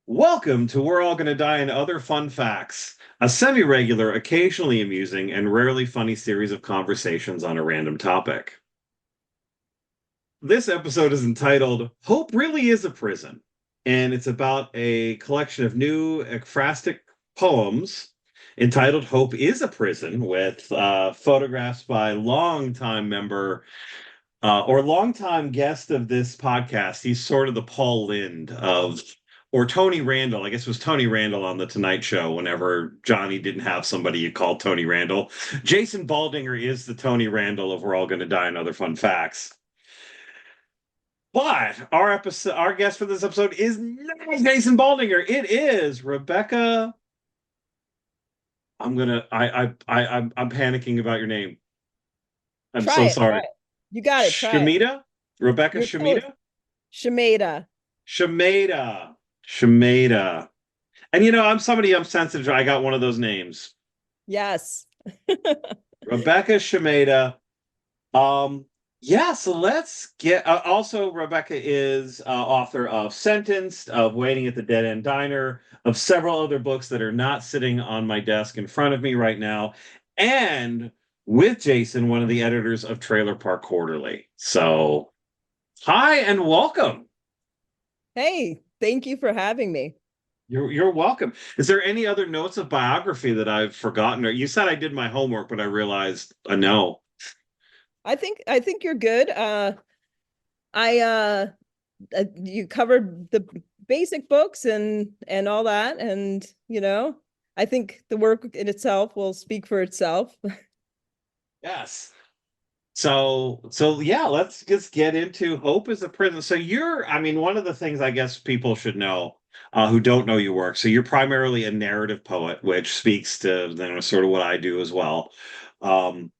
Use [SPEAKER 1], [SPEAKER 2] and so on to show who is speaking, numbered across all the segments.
[SPEAKER 1] Welcome to We're All Gonna Die and Other Fun Facts, a semi-regular, occasionally amusing, and rarely funny series of conversations on a random topic. This episode is entitled Hope Really Is a Prison, and it's about a collection of new ekphrastic poems entitled Hope is a Prison, with photographs by longtime member or longtime guest of this podcast. He's sort of the Paul Lynde of, or Tony Randall. I guess it was Tony Randall on The Tonight Show whenever Johnny didn't have somebody you called Tony Randall. Jason Baldinger is the Tony Randall of We're All Gonna Die and Other Fun Facts. But our guest for this episode is not Jason Baldinger. It is Rebecca. I'm panicking about your name. I'm
[SPEAKER 2] Try
[SPEAKER 1] so
[SPEAKER 2] it. Try
[SPEAKER 1] sorry.
[SPEAKER 2] it. You got it. Try it.
[SPEAKER 1] Shamita? Rebecca
[SPEAKER 2] You're close.
[SPEAKER 1] Shamita?
[SPEAKER 2] Shemeda.
[SPEAKER 1] Shameda. Shameda. And I'm sensitive. I got one of those names.
[SPEAKER 2] Yes.
[SPEAKER 1] Rebecca Shameda. Yeah, so let's get also Rebecca is author of Sentenced, of Waiting at the Dead End Diner, of several other books that are not sitting on my desk in front of me right now, and with Jason, one of the editors of Trailer Park Quarterly. So, hi and welcome.
[SPEAKER 2] Hey, thank you for having me.
[SPEAKER 1] You're welcome. Is there any other notes of biography that I've forgotten? Or you said I did my homework, but I realized no.
[SPEAKER 2] I think you're good. I You covered the basic books and all that, and I think the work in itself will speak for itself.
[SPEAKER 1] Yes. So yeah, let's just get into Hope is a Prison. So I mean, one of the things I guess people should know who don't know your work. So you're primarily a narrative poet, which speaks to sort of what I do as well. Um,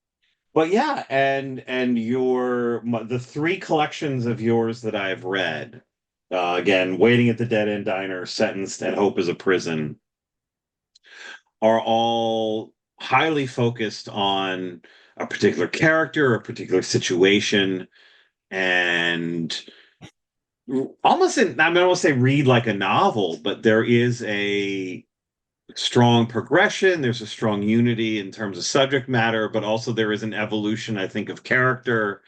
[SPEAKER 1] but yeah, and the three collections of yours that I've read, again, Waiting at the Dead End Diner, Sentenced, and Hope is a Prison, are all highly focused on a particular character, a particular situation, and almost I don't want to say read like a novel, but there is a strong progression. There's a strong unity in terms of subject matter, but also there is an evolution, I think, of character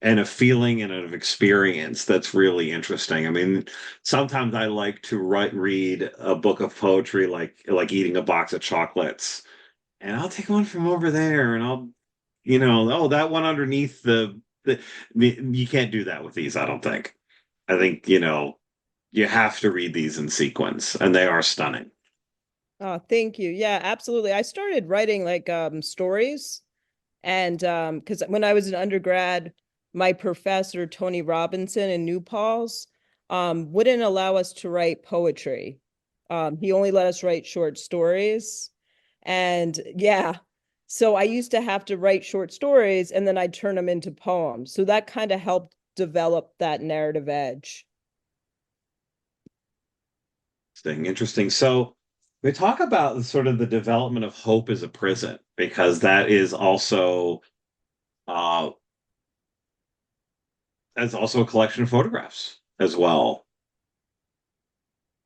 [SPEAKER 1] and a feeling and of experience that's really interesting. I mean, sometimes I like to read a book of poetry like eating a box of chocolates, and I'll take one from over there, and oh, that one underneath you can't do that with these, I don't think. I think, you have to read these in sequence, and they are stunning.
[SPEAKER 2] Oh, thank you. Yeah, absolutely. I started writing like stories, and because when I was an undergrad, my professor Tony Robinson in New Paltz wouldn't allow us to write poetry. He only let us write short stories. And yeah, so I used to have to write short stories and then I'd turn them into poems. So that kind of helped develop that narrative edge.
[SPEAKER 1] Interesting. So we talk about sort of the development of Hope as a Prison, because that is also uh that's also a collection of photographs as well.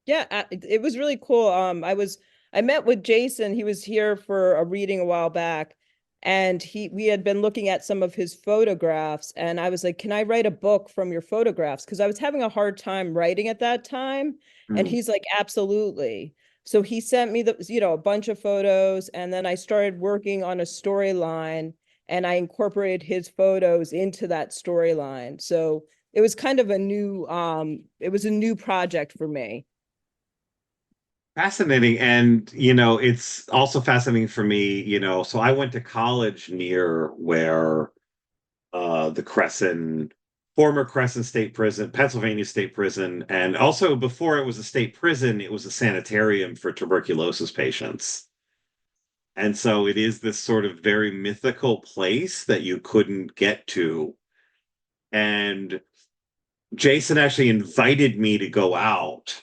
[SPEAKER 2] Yeah, it was really cool. I met with Jason. He was here for a reading a while back, and he we had been looking at some of his photographs, and I was like, "Can I write a book from your photographs?" Because I was having a hard time writing at that time, and
[SPEAKER 1] Mm.
[SPEAKER 2] he's like, "Absolutely." So he sent me a bunch of photos, and then I started working on a storyline, and I incorporated his photos into that storyline. So it was kind of it was a new project for me.
[SPEAKER 1] Fascinating. And, it's also fascinating for me, so I went to college near where the former Crescent State Prison, Pennsylvania State Prison, and also before it was a state prison, it was a sanitarium for tuberculosis patients. And so it is this sort of very mythical place that you couldn't get to. And Jason actually invited me to go out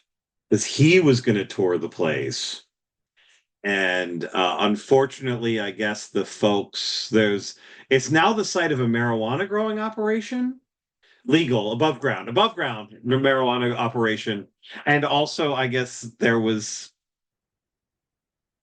[SPEAKER 1] because he was going to tour the place. And unfortunately, I guess it's now the site of a marijuana growing operation. legal, above ground marijuana operation. And also, I guess there was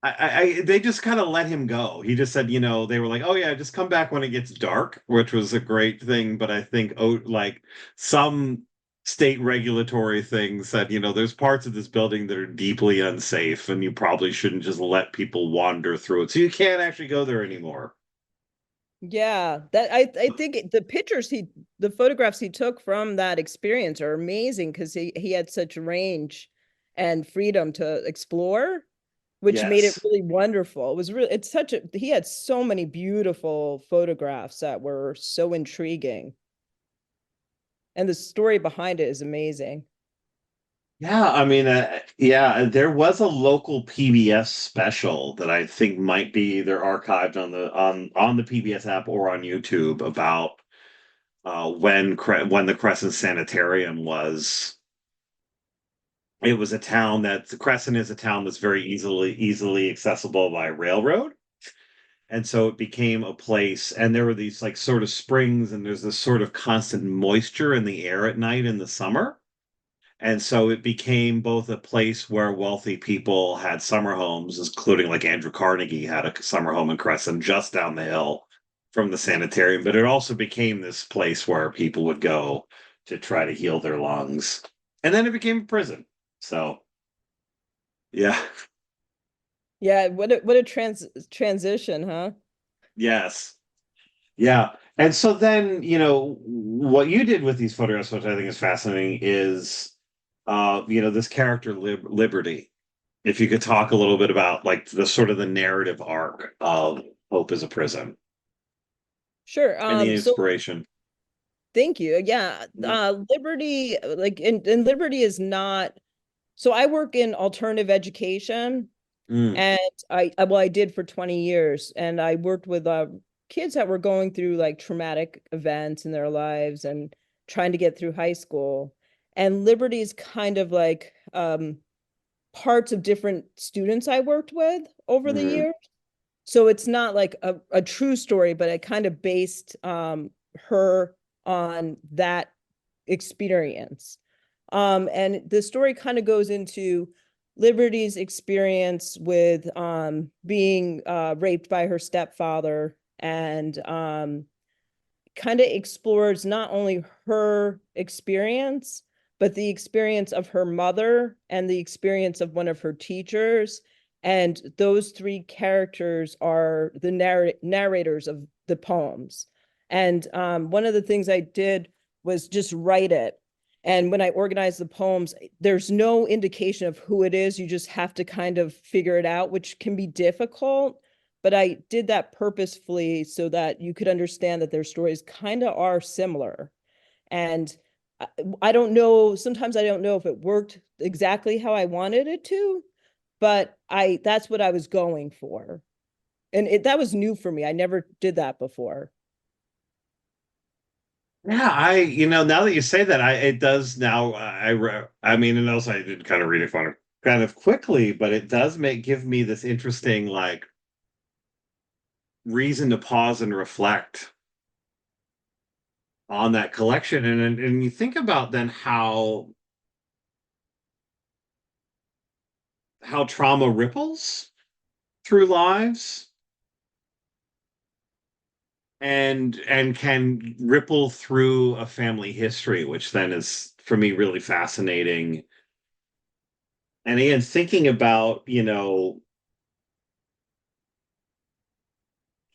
[SPEAKER 1] they just kind of let him go. He just said, they were like, "Oh yeah, just come back when it gets dark," which was a great thing. But I think, like some state regulatory things said, there's parts of this building that are deeply unsafe, and you probably shouldn't just let people wander through it. So you can't actually go there anymore.
[SPEAKER 2] Yeah, that I think the photographs he took from that experience are amazing because he had such range and freedom to explore, which made it
[SPEAKER 1] Yes.
[SPEAKER 2] really wonderful. It was really it's such a he had so many beautiful photographs that were so intriguing, and the story behind it is amazing.
[SPEAKER 1] Yeah, I mean, yeah, there was a local PBS special that I think might be either archived on the PBS app or on YouTube about when the Crescent Sanitarium was. It was a town that Crescent is a town that's very easily accessible by railroad, and so it became a place. And there were these like sort of springs, and there's this sort of constant moisture in the air at night in the summer. And so it became both a place where wealthy people had summer homes, including like Andrew Carnegie had a summer home in Crescent just down the hill from the sanitarium, but it also became this place where people would go to try to heal their lungs. And then it became a prison. So, yeah,
[SPEAKER 2] Yeah, what a transition, huh?
[SPEAKER 1] yes. Yeah. And so then, what you did with these photographs, which I think is fascinating, is this character Liberty. If you could talk a little bit about like the sort of the narrative arc of Hope is a Prison
[SPEAKER 2] Sure.
[SPEAKER 1] and the
[SPEAKER 2] So
[SPEAKER 1] inspiration.
[SPEAKER 2] thank you. Yeah,
[SPEAKER 1] Mhm.
[SPEAKER 2] Liberty, like, and Liberty is not. So I work in alternative education,
[SPEAKER 1] Mm,
[SPEAKER 2] and well, I did for 20 years, and I worked with kids that were going through like traumatic events in their lives and trying to get through high school. And Liberty is kind of like parts of different students I worked with over the
[SPEAKER 1] mm,
[SPEAKER 2] years. So it's not like a true story, but I kind of based her on that experience. And the story kind of goes into Liberty's experience with being raped by her stepfather, and kind of explores not only her experience, but the experience of her mother and the experience of one of her teachers. And those three characters are the narrators of the poems. And one of the things I did was just write it. And when I organized the poems, there's no indication of who it is. You just have to kind of figure it out, which can be difficult, but I did that purposefully so that you could understand that their stories kind of are similar. And I don't know, sometimes I don't know if it worked exactly how I wanted it to, but I that's what I was going for. And that was new for me. I never did that before.
[SPEAKER 1] yeah, now that you say that, it does now. I mean, and also I did kind of read it kind of quickly, but it does give me this interesting like reason to pause and reflect on that collection, and you think about then how trauma ripples through lives and can ripple through a family history, which then is for me really fascinating. And again, thinking about,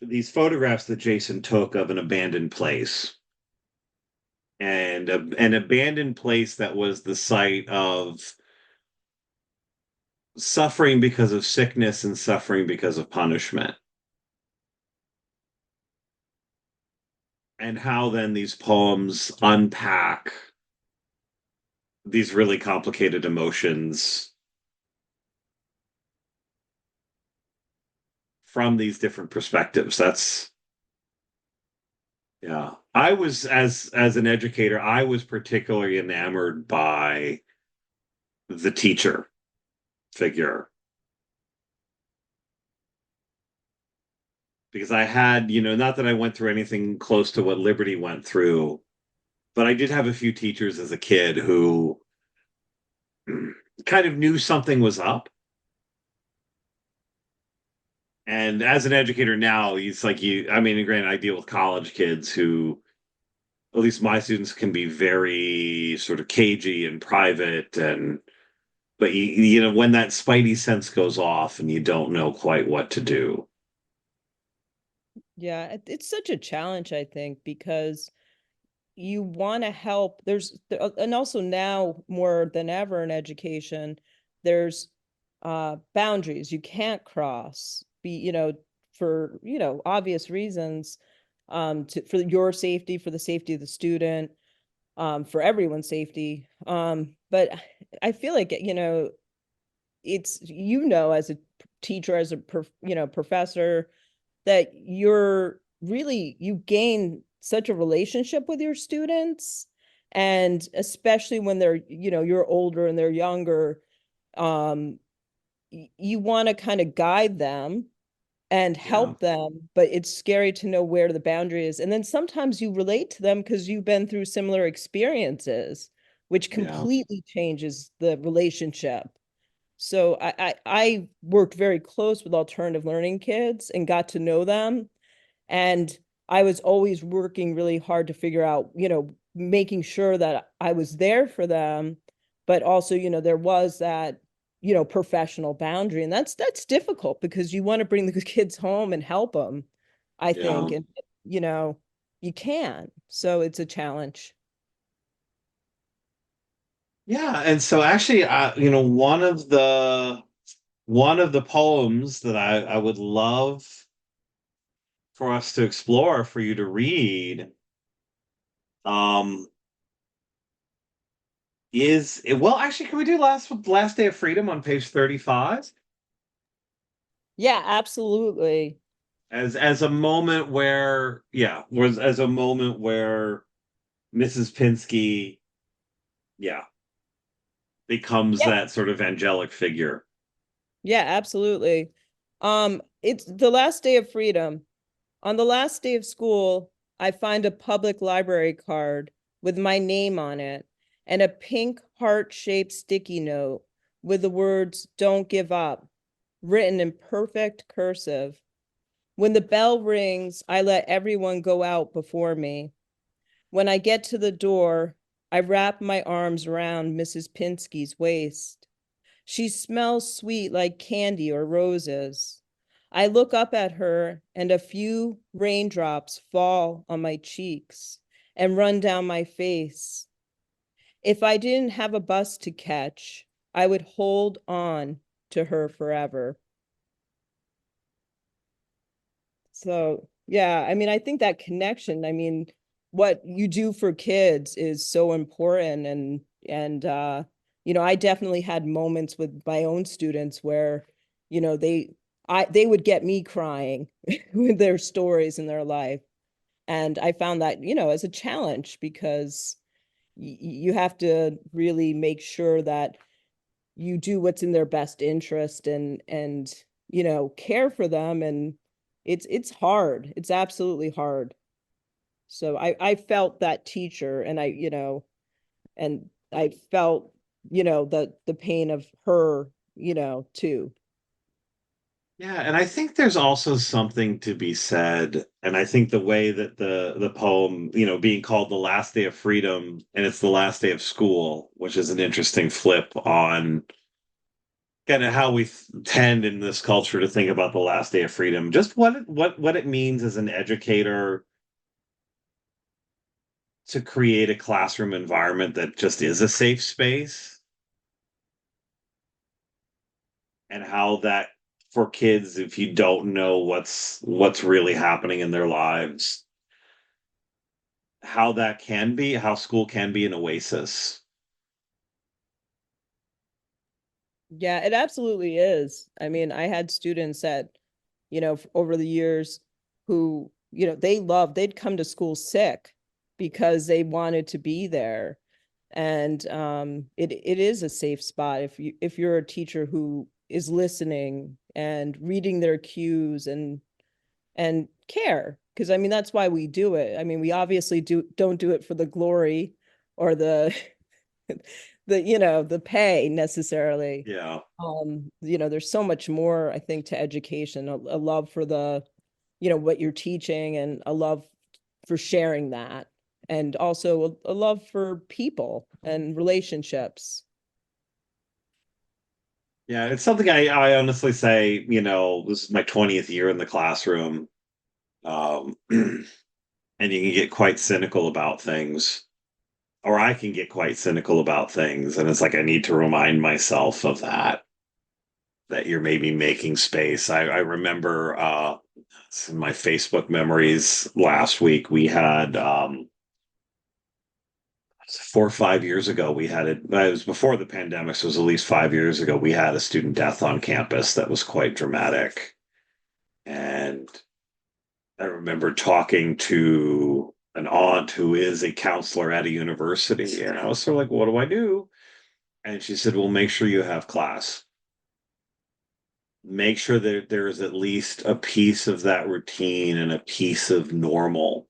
[SPEAKER 1] these photographs that Jason took of an abandoned place and an abandoned place that was the site of suffering because of sickness and suffering because of punishment. And how then these poems unpack these really complicated emotions from these different perspectives. That's yeah. I was as an educator, I was particularly enamored by the teacher figure because I had, not that I went through anything close to what Liberty went through, but I did have a few teachers as a kid who kind of knew something was up. And as an educator now, he's like I mean, granted, I deal with college kids who, at least my students, can be very sort of cagey and private. But you know, when that spidey sense goes off and you don't know quite what to do.
[SPEAKER 2] Yeah, it's such a challenge, I think, because you want to help. And also now more than ever in education, there's boundaries you can't cross, for, obvious reasons, for your safety, for the safety of the student, for everyone's safety. But I feel like, it's, as a teacher, as a, professor, that you gain such a relationship with your students. And especially when they're, you're older and they're younger, um, you want to kind of guide them and
[SPEAKER 1] Yeah,
[SPEAKER 2] help them, but it's scary to know where the boundary is. And then sometimes you relate to them because you've been through similar experiences, which
[SPEAKER 1] yeah,
[SPEAKER 2] completely changes the relationship. So I worked very close with alternative learning kids and got to know them. And I was always working really hard to figure out, making sure that I was there for them, but also, there was that, professional boundary. And that's difficult because you want to bring the kids home and help them, I
[SPEAKER 1] yeah.
[SPEAKER 2] think. And, you know, you can. So it's a challenge.
[SPEAKER 1] Yeah, and so actually, you know, one of the poems that I would love for us to explore, for you to read, um, well, actually, can we do Last Day of Freedom on page 35
[SPEAKER 2] Yeah, absolutely.
[SPEAKER 1] as a moment where, yeah, was as a moment where Mrs. Pinsky, yeah, becomes
[SPEAKER 2] Yeah.
[SPEAKER 1] that sort of angelic figure.
[SPEAKER 2] Yeah, absolutely. It's the last day of freedom. On the last day of school, I find a public library card with my name on it and a pink heart-shaped sticky note with the words "Don't give up" written in perfect cursive. When the bell rings, I let everyone go out before me. When I get to the door, I wrap my arms around Mrs. Pinsky's waist. She smells sweet like candy or roses. I look up at her, and a few raindrops fall on my cheeks and run down my face. If I didn't have a bus to catch, I would hold on to her forever. So, yeah, I mean, I think that connection, I mean, what you do for kids is so important. And I definitely had moments with my own students where, you know, they would get me crying with their stories in their life. And I found that, as a challenge because you have to really make sure that you do what's in their best interest and care for them. And it's hard. It's absolutely hard. So I felt that teacher, and and I felt, the pain of her, too.
[SPEAKER 1] Yeah, and I think there's also something to be said, and I think the way that the poem, you know, being called The Last Day of Freedom, and it's the last day of school, which is an interesting flip on kind of how we tend in this culture to think about the last day of freedom, just what it means as an educator to create a classroom environment that just is a safe space, and how that, for kids, if you don't know what's really happening in their lives, how school can be an oasis.
[SPEAKER 2] Yeah, it absolutely is. I mean, I had students that, over the years who, they'd come to school sick because they wanted to be there. And it is a safe spot if you're a teacher who is listening and reading their cues and care. Because I mean, that's why we do it. I mean, we obviously don't do it for the glory or the the pay necessarily.
[SPEAKER 1] Yeah.
[SPEAKER 2] There's so much more, I think, to education, a love for what you're teaching, and a love for sharing that, and also a love for people and relationships.
[SPEAKER 1] Yeah, it's something I honestly say, this is my 20th year in the classroom. And you can get quite cynical about things, or I can get quite cynical about things. And it's like I need to remind myself of that you're maybe making space. I remember in my Facebook memories last week, we had 4 or 5 years ago, we had it was before the pandemic, so it was at least 5 years ago, we had a student death on campus that was quite dramatic. And I remember talking to an aunt who is a counselor at a university, and I was sort of like, what do I do? And she said, well, make sure you have class. Make sure that there is at least a piece of that routine and a piece of normal.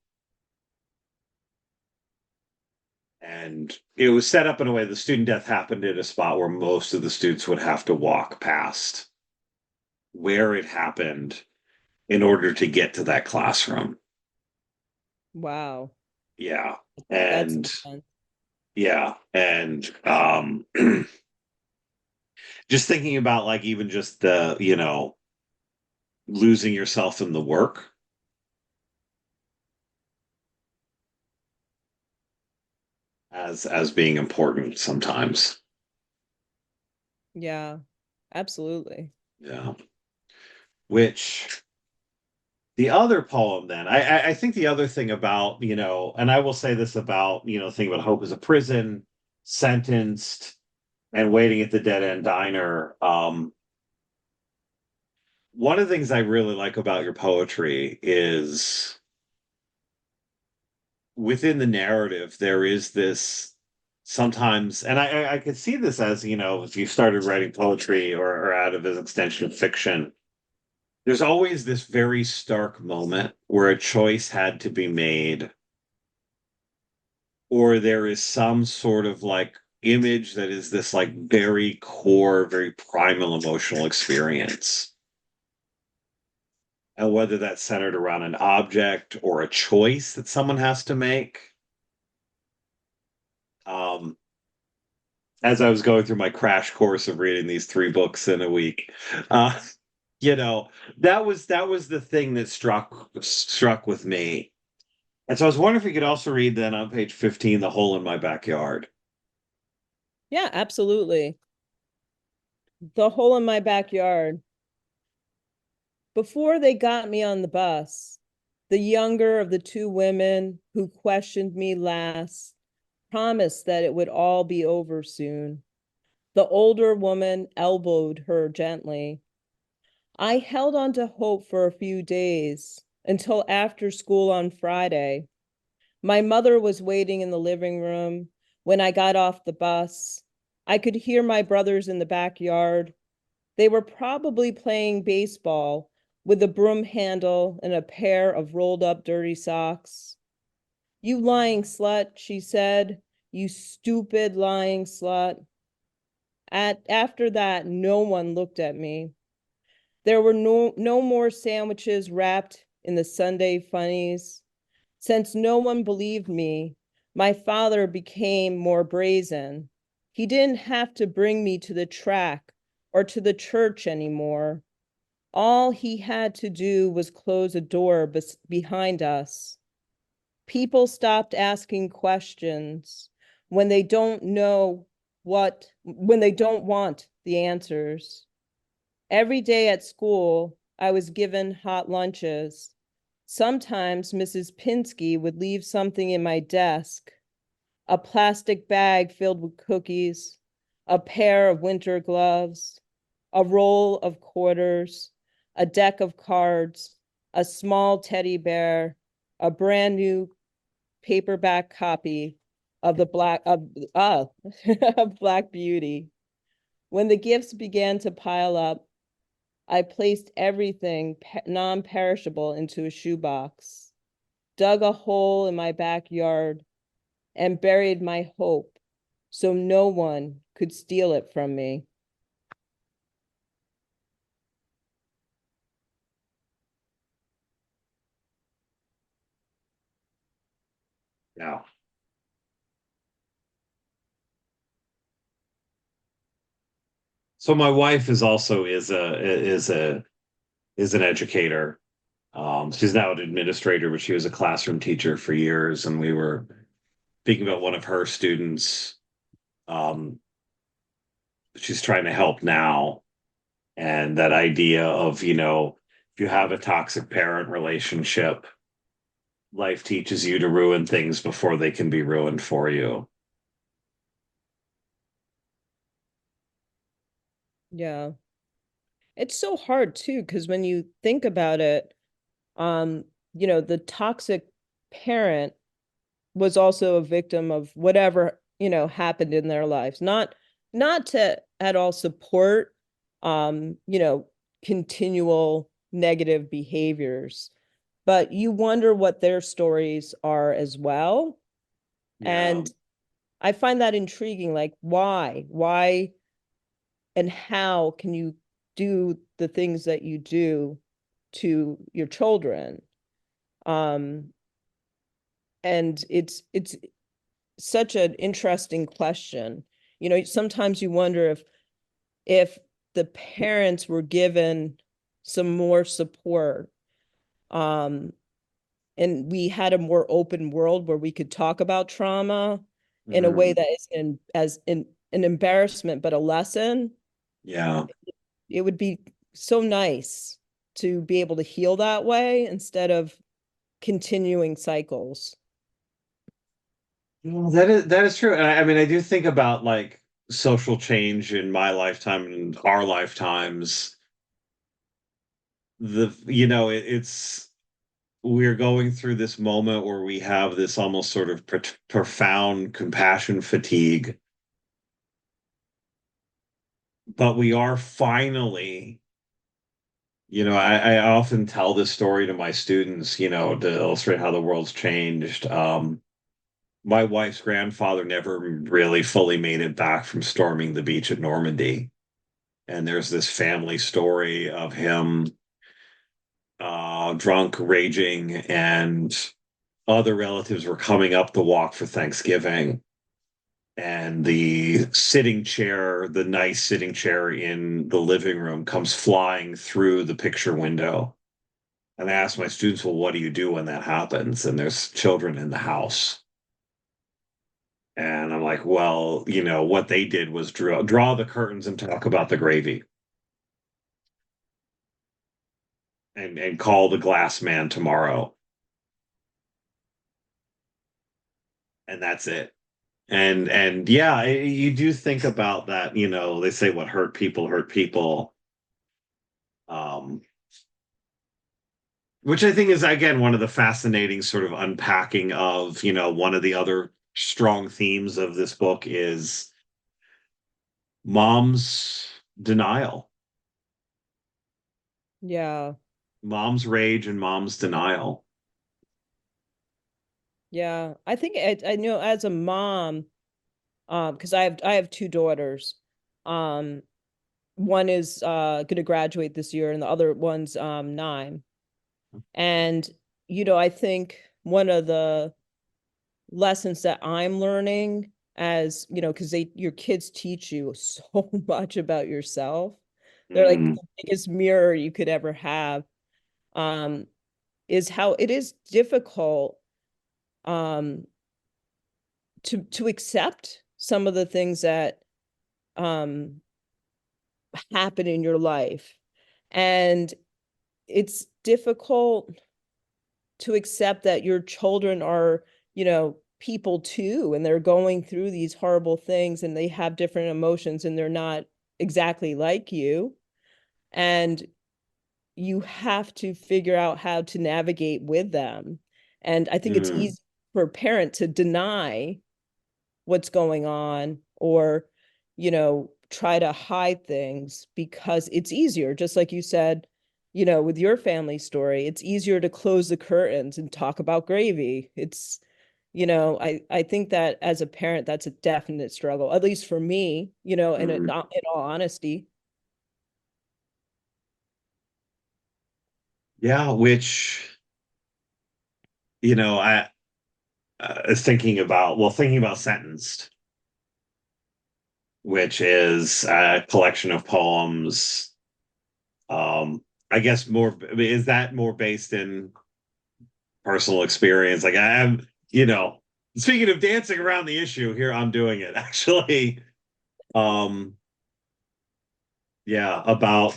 [SPEAKER 1] And it was set up in a way, the student death happened at a spot where most of the students would have to walk past where it happened in order to get to that classroom.
[SPEAKER 2] Wow.
[SPEAKER 1] Yeah.
[SPEAKER 2] That's
[SPEAKER 1] And
[SPEAKER 2] intense.
[SPEAKER 1] yeah. And just thinking about like even just the, losing yourself in the work as being important sometimes.
[SPEAKER 2] Yeah, absolutely.
[SPEAKER 1] Yeah. Which the other poem then, I think the other thing about, and I will say this about, thing about Hope is a Prison, Sentenced, and Waiting at the Dead End Diner. One of the things I really like about your poetry is within the narrative, there is this sometimes, and I could see this as, if you started writing poetry or out of an extension of fiction, there's always this very stark moment where a choice had to be made, or there is some sort of like image that is this like very core, very primal emotional experience. And whether that's centered around an object or a choice that someone has to make. Um, as I was going through my crash course of reading these 3 books in a week, uh, you know, that was the thing that struck with me. And so I was wondering if you could also read then on page 15, The Hole in My Backyard.
[SPEAKER 2] Yeah, absolutely. The hole in my backyard. Before they got me on the bus, the younger of the two women who questioned me last promised that it would all be over soon. The older woman elbowed her gently. I held on to hope for a few days until after school on Friday. My mother was waiting in the living room when I got off the bus. I could hear my brothers in the backyard. They were probably playing baseball with a broom handle and a pair of rolled up dirty socks. You lying slut, she said. You stupid lying slut. After that, no one looked at me. There were no more sandwiches wrapped in the Sunday funnies. Since no one believed me, my father became more brazen. He didn't have to bring me to the track or to the church anymore. All he had to do was close a door behind us. People stopped asking questions when they don't know when they don't want the answers. Every day at school, I was given hot lunches. Sometimes Mrs. Pinsky would leave something in my desk, a plastic bag filled with cookies, a pair of winter gloves, a roll of quarters, a deck of cards, a small teddy bear, a brand new paperback copy of the of Black Beauty. When the gifts began to pile up, I placed everything non-perishable into a shoebox, dug a hole in my backyard, and buried my hope so no one could steal it from me.
[SPEAKER 1] Yeah. So my wife is also is an educator. She's now an administrator, but she was a classroom teacher for years, and we were speaking about one of her students. Um, she's trying to help now, and that idea of, if you have a toxic parent relationship, life teaches you to ruin things before they can be ruined for you.
[SPEAKER 2] Yeah. It's so hard too, because when you think about it, um, the toxic parent was also a victim of whatever, happened in their lives. Not to at all support continual negative behaviors, but you wonder what their stories are as well.
[SPEAKER 1] Yeah.
[SPEAKER 2] And I find that intriguing, like why and how can you do the things that you do to your children? Um, and it's such an interesting question. Sometimes you wonder if the parents were given some more support, um, and we had a more open world where we could talk about trauma in a way
[SPEAKER 1] Mhm.
[SPEAKER 2] that isn't as an embarrassment, but a lesson.
[SPEAKER 1] Yeah.
[SPEAKER 2] It would be so nice to be able to heal that way instead of continuing cycles.
[SPEAKER 1] Well, that is true. And I mean, I do think about like social change in my lifetime and our lifetimes. It's we're going through this moment where we have this almost sort of profound compassion fatigue, but we are finally, I often tell this story to my students, to illustrate how the world's changed. My wife's grandfather never really fully made it back from storming the beach at Normandy. And there's this family story of him drunk, raging, and other relatives were coming up the walk for Thanksgiving. And the sitting chair, the nice sitting chair in the living room, comes flying through the picture window. And I ask my students, well, what do you do when that happens? And there's children in the house. And I'm like, well, what they did was draw the curtains and talk about the gravy and call the glass man tomorrow. And that's it. And yeah, you do think about that, they say what hurt people. Um, which I think is again one of the fascinating sort of unpacking of, one of the other strong themes of this book is mom's denial,
[SPEAKER 2] Yeah.
[SPEAKER 1] mom's rage and mom's denial.
[SPEAKER 2] Yeah. I think I know as a mom, because I have two daughters. Um, one is going to graduate this year and the other one's 9. And I think one of the lessons that I'm learning as, because your kids teach you so much about yourself. They're like
[SPEAKER 1] Mm,
[SPEAKER 2] the biggest mirror you could ever have. Um, is how it is difficult um to accept some of the things that um happen in your life. And it's difficult to accept that your children are, people too, and they're going through these horrible things and they have different emotions and they're not exactly like you. And you have to figure out how to navigate with them. And I think it's
[SPEAKER 1] mm,
[SPEAKER 2] easy for a parent to deny what's going on or try to hide things because it's easier, just like you said, you know, with your family story, it's easier to close the curtains and talk about gravy. It's, you know, I think that as a parent, that's a definite struggle, at least for me, you know, and
[SPEAKER 1] Mm.
[SPEAKER 2] in all honesty.
[SPEAKER 1] Yeah, which, I is thinking about Sentenced, which is a collection of poems. I guess is that more based in personal experience? Like I am, speaking of dancing around the issue here, I'm doing it actually. Um, yeah, about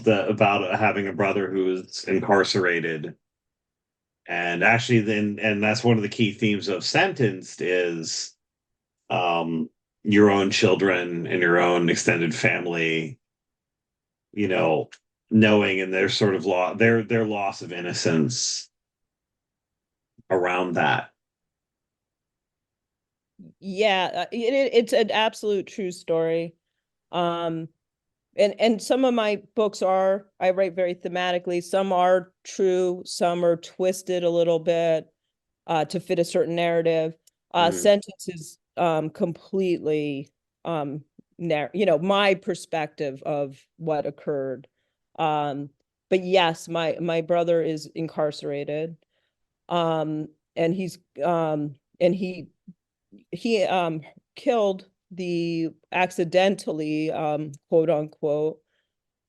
[SPEAKER 1] having a brother who is incarcerated. And actually then and that's one of the key themes of Sentenced is um your own children and your own extended family, you know, knowing and their sort of their loss of innocence around that.
[SPEAKER 2] Yeah, it's an absolute true story. Um, and some of my books are, I write very thematically. Some are true, some are twisted a little bit to fit a certain narrative.
[SPEAKER 1] Mm,
[SPEAKER 2] Sentence is completely you know, my perspective of what occurred. Um, but yes, my brother is incarcerated. Um, and and he killed the accidentally quote unquote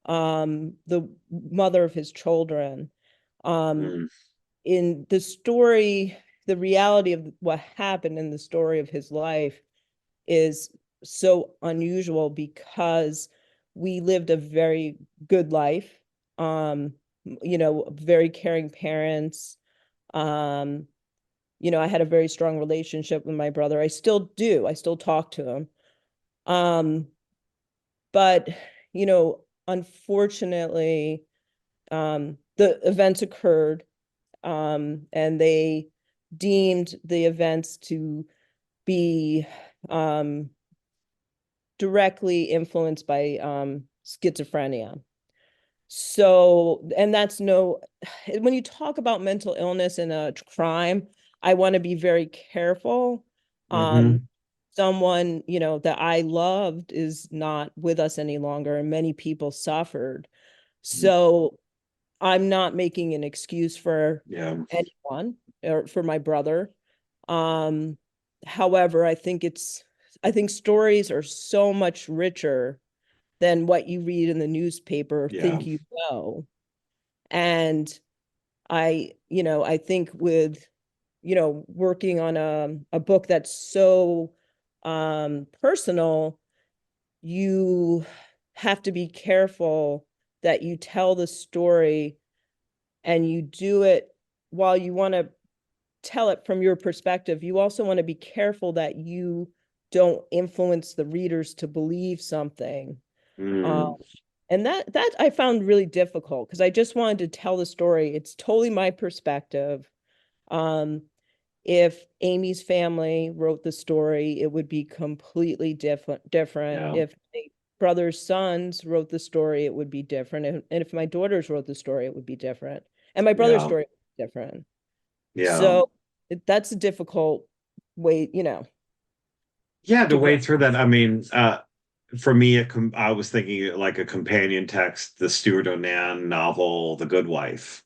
[SPEAKER 2] the mother of his children. um
[SPEAKER 1] mm,
[SPEAKER 2] in the story, the reality of what happened in the story of his life is so unusual because we lived a very good life. You know, very caring parents. um you know, I had a very strong relationship with my brother. I still do. I still talk to him. Um, but you know, unfortunately, the events occurred, and they deemed the events to be um, directly influenced by schizophrenia. So, and that's no, when you talk about mental illness and a crime, I want to be very careful. Um,
[SPEAKER 1] hmm
[SPEAKER 2] Someone, you know, that I loved is not with us any longer, and many people suffered. So I'm not making an excuse for
[SPEAKER 1] Yeah.
[SPEAKER 2] anyone or for my brother. Um, However, I think stories are so much richer than what you read in the newspaper or
[SPEAKER 1] Yeah.
[SPEAKER 2] think you know. And you know, I think with, you know, working on a book that's so personal, you have to be careful that you tell the story and you do it while you want to tell it from your perspective. You also want to be careful that you don't influence the readers to believe something. Um,
[SPEAKER 1] Mm,
[SPEAKER 2] and that I found really difficult because I just wanted to tell the story. It's totally my perspective. Um, if Amy's family wrote the story, it would be completely different.
[SPEAKER 1] yeah.
[SPEAKER 2] If my brother's sons wrote the story, it would be different. And if my daughters wrote the story, it would be different. And my brother's
[SPEAKER 1] Yeah.
[SPEAKER 2] story would be different.
[SPEAKER 1] Yeah.
[SPEAKER 2] So that's a difficult way, you know,
[SPEAKER 1] Yeah, to
[SPEAKER 2] to go.
[SPEAKER 1] wade through that. I mean, for me, I was thinking like a companion text, the Stuart Onan novel, The Good Wife,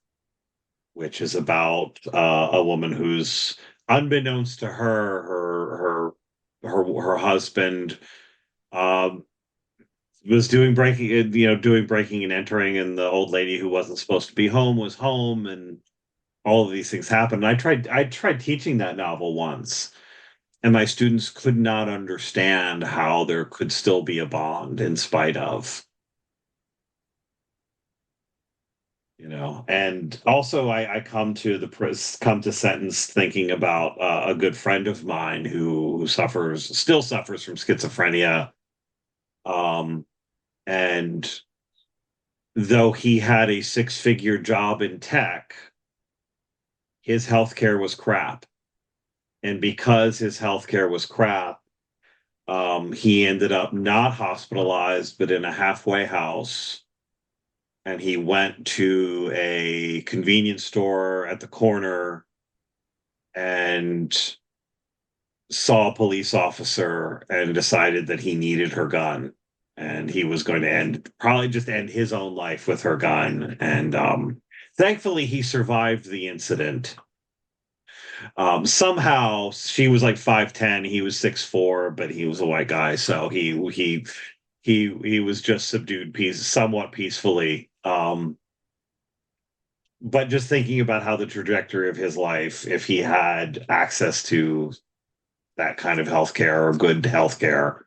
[SPEAKER 1] which is about a woman who's unbeknownst to her husband um, was doing breaking and entering, and the old lady who wasn't supposed to be home was home, and all of these things happened. I tried teaching that novel once, and my students could not understand how there could still be a bond in spite of, and also I come to Sentence thinking about a good friend of mine who still suffers from schizophrenia. Um, and though he had a six-figure job in tech, his healthcare was crap. And because his healthcare was crap, He ended up not hospitalized, but in a halfway house. And he went to a convenience store at the corner and saw a police officer and decided that he needed her gun. And he was going to probably just end his own life with her gun. And thankfully, he survived the incident. Somehow she was like 5'10", he was 6'4", but he was a white guy, so he was just subdued somewhat peacefully. But just thinking about how the trajectory of his life, if he had access to that kind of healthcare or good healthcare,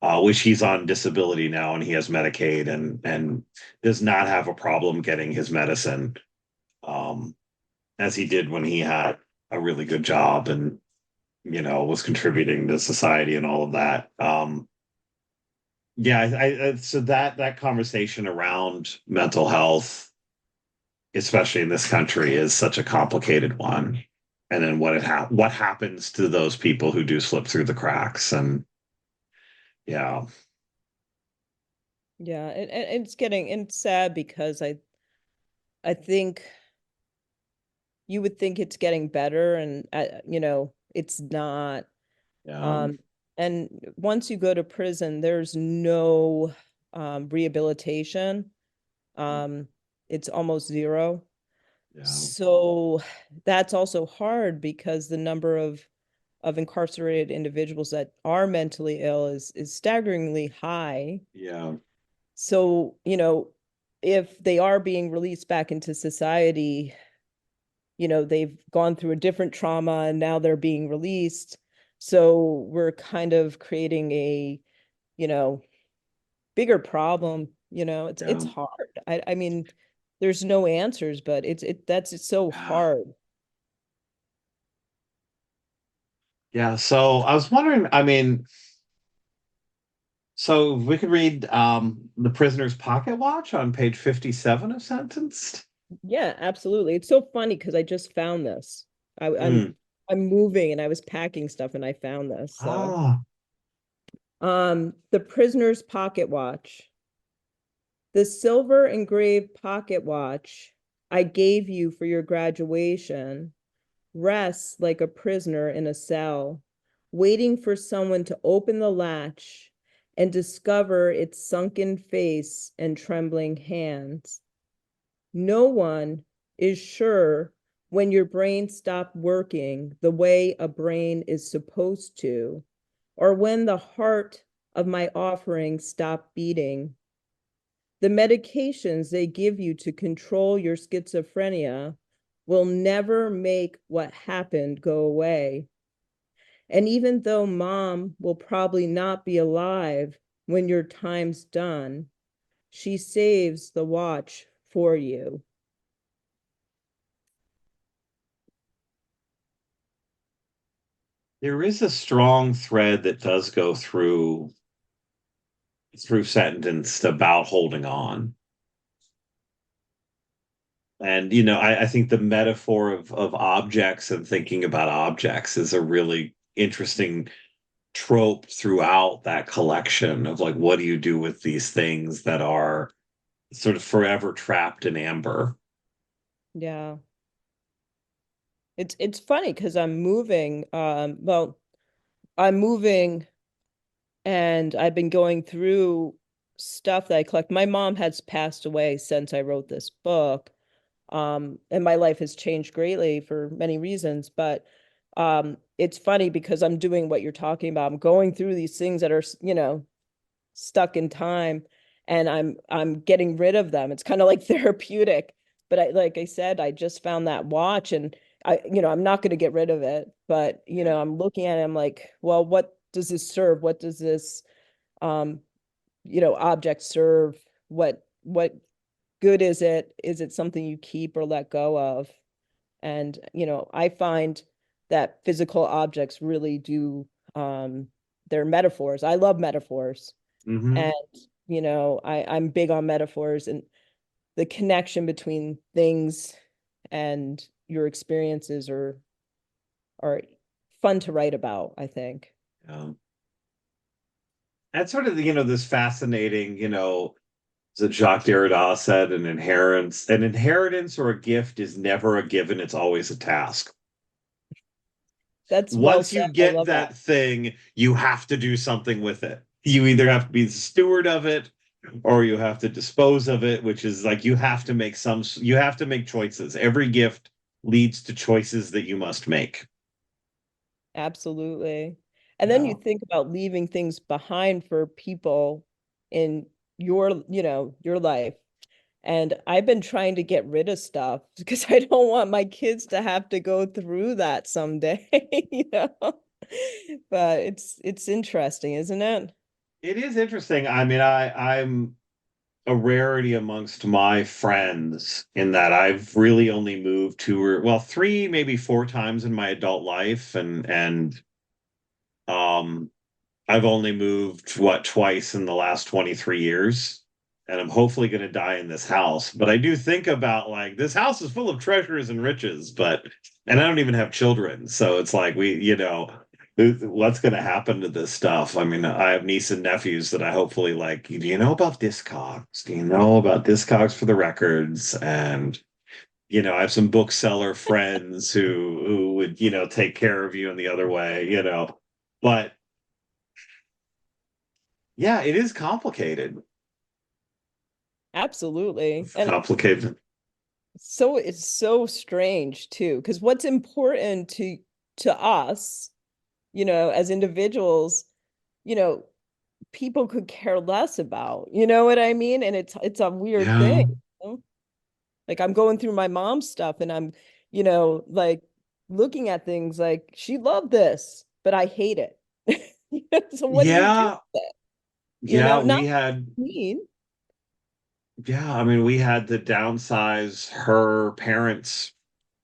[SPEAKER 1] which he's on disability now and he has Medicaid and does not have a problem getting his medicine, um, as he did when he had a really good job and was contributing to society and all of that. Yeah, so that conversation around mental health, especially in this country, is such a complicated one. And then what happens to those people who do slip through the cracks? And yeah,
[SPEAKER 2] Yeah, and it's sad because I think you would think it's getting better, and it's not.
[SPEAKER 1] yeah,
[SPEAKER 2] Um, and once you go to prison, there's no rehabilitation. Um, it's almost zero.
[SPEAKER 1] yeah,
[SPEAKER 2] So that's also hard because the number of incarcerated individuals that are mentally ill is staggeringly high.
[SPEAKER 1] yeah,
[SPEAKER 2] So, if they are being released back into society, they've gone through a different trauma and now they're being released. So we're kind of creating a, you know, bigger problem. It's
[SPEAKER 1] yeah.
[SPEAKER 2] hard. I mean, there's no answers, but it's so hard.
[SPEAKER 1] Yeah, so I was wondering, I mean, so we could read The Prisoner's Pocket Watch on page 57 of Sentenced.
[SPEAKER 2] Yeah, absolutely. It's so funny because I just found this. I, I'm
[SPEAKER 1] Mm.
[SPEAKER 2] I'm moving and I was packing stuff and I found this. So,
[SPEAKER 1] Ah,
[SPEAKER 2] The Prisoner's Pocket Watch. The silver engraved pocket watch I gave you for your graduation rests like a prisoner in a cell, waiting for someone to open the latch and discover its sunken face and trembling hands. No one is sure when your brain stopped working the way a brain is supposed to, or when the heart of my offering stopped beating. The medications they give you to control your schizophrenia will never make what happened go away. And even though mom will probably not be alive when your time's done, she saves the watch for you.
[SPEAKER 1] there is a strong thread that does go through Sentenced about holding on. And I think the metaphor of objects and thinking about objects is a really interesting trope throughout that collection of like, what do you do with these things that are sort of forever trapped in amber?
[SPEAKER 2] Yeah. It's funny because I'm moving. I'm moving and I've been going through stuff that I collect. My mom has passed away since I wrote this book. And my life has changed greatly for many reasons, but it's funny because I'm doing what you're talking about. I'm going through these things that are, stuck in time, and I'm getting rid of them. It's kind of like therapeutic. But like I said, I just found that watch and I'm not going to get rid of it, but
[SPEAKER 1] Yeah.
[SPEAKER 2] I'm looking at it, I'm like, well, what does this serve? What does this um, object serve? What good is it? Is it something you keep or let go of? And I find that physical objects really do they're metaphors. I love metaphors.
[SPEAKER 1] Hmm.
[SPEAKER 2] And I'm big on metaphors and the connection between things and your experiences are fun to write about, I think.
[SPEAKER 1] Yeah. That's sort of, this fascinating, as Jacques Derrida said, an inheritance or a gift is never a given, it's always a task.
[SPEAKER 2] That's well
[SPEAKER 1] Once
[SPEAKER 2] said.
[SPEAKER 1] you
[SPEAKER 2] I
[SPEAKER 1] get
[SPEAKER 2] love that.
[SPEAKER 1] that thing, you have to do something with it. You either have to be the steward of it or you have to dispose of it, which is like you have to make choices. Every gift leads to choices that you must make.
[SPEAKER 2] Absolutely. And then you
[SPEAKER 1] Yeah.
[SPEAKER 2] think about leaving things behind for people in your life. And I've been trying to get rid of stuff because I don't want my kids to have to go through that someday, you know. But it's interesting, isn't it?
[SPEAKER 1] It is interesting. I mean, I'm a rarity amongst my friends in that I've really only moved two or well, three, maybe four times in my adult life, and um I've only moved what twice in the last 23 years. And I'm hopefully going to die in this house. But I do think about like this house is full of treasures and riches, and I don't even have children. So it's like what's going to happen to this stuff? I mean, I have nieces and nephews that I hopefully like, do you know about Discogs? Do you know about Discogs for the records? And I have some bookseller friends who would, take care of you in the other way. But yeah, it is complicated.
[SPEAKER 2] Absolutely.
[SPEAKER 1] It's
[SPEAKER 2] And
[SPEAKER 1] complicated.
[SPEAKER 2] so it's so strange too, because what's important to us, as individuals, you know, people could care less about. You know what I mean? And it's a weird thing.
[SPEAKER 1] Yeah.
[SPEAKER 2] You know? Like I'm going through my mom's stuff and I'm, like looking at things like she loved this, but I hate it. So what do you do
[SPEAKER 1] Yeah.
[SPEAKER 2] with it?
[SPEAKER 1] Yeah.
[SPEAKER 2] Not mean.
[SPEAKER 1] I mean, we had to downsize. Her parents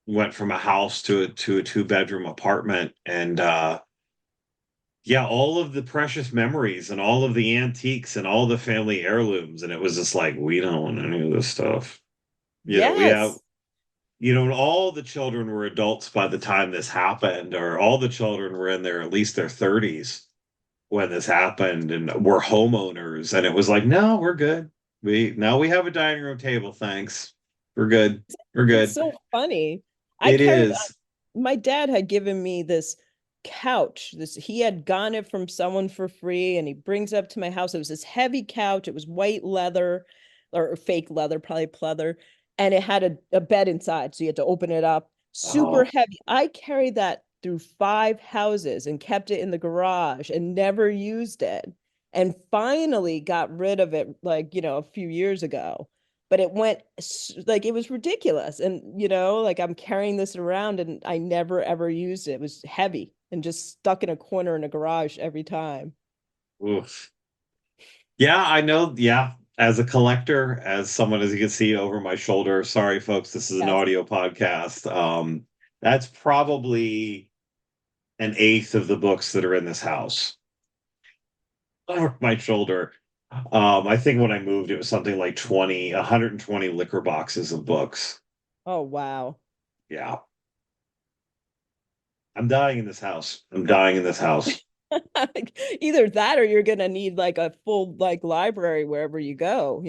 [SPEAKER 1] went from a house to a two-bedroom apartment. And yeah, all of the precious memories and all of the antiques and all the family heirlooms. And it was just like, we don't want any of this stuff. We have,
[SPEAKER 2] Yes.
[SPEAKER 1] and all the children were adults by the time this happened, or all the children were in their at least their 30s when this happened and we're homeowners. And it was like, no, we're good. We have a dining room table, thanks. We're good. We're
[SPEAKER 2] It's
[SPEAKER 1] good.
[SPEAKER 2] so funny. I
[SPEAKER 1] It
[SPEAKER 2] carried
[SPEAKER 1] is.
[SPEAKER 2] my dad had given me this couch. This he had gotten it from someone for free, and he brings it up to my house. It was this heavy couch. It was white leather or fake leather, probably pleather, and it had a bed inside, so you had to open it up. Super
[SPEAKER 1] Oh,
[SPEAKER 2] heavy. I carried that through 5 houses and kept it in the garage and never used it. And finally got rid of it like, a few years ago, but it went like it was ridiculous. And, like I'm carrying this around and I never ever used it. It was heavy and just stuck in a corner in a garage every time.
[SPEAKER 1] oof. Yeah, I know. Yeah. As a collector, as someone, as you can see over my shoulder, sorry, folks, this is an
[SPEAKER 2] Yes.
[SPEAKER 1] audio podcast. That's probably an eighth of the books that are in this house over my shoulder. I think when I moved, it was something like 120 liquor boxes of books.
[SPEAKER 2] Oh, wow.
[SPEAKER 1] Yeah. I'm dying in this house. I'm dying in this house.
[SPEAKER 2] Either that or you're gonna need like a full like library wherever you go.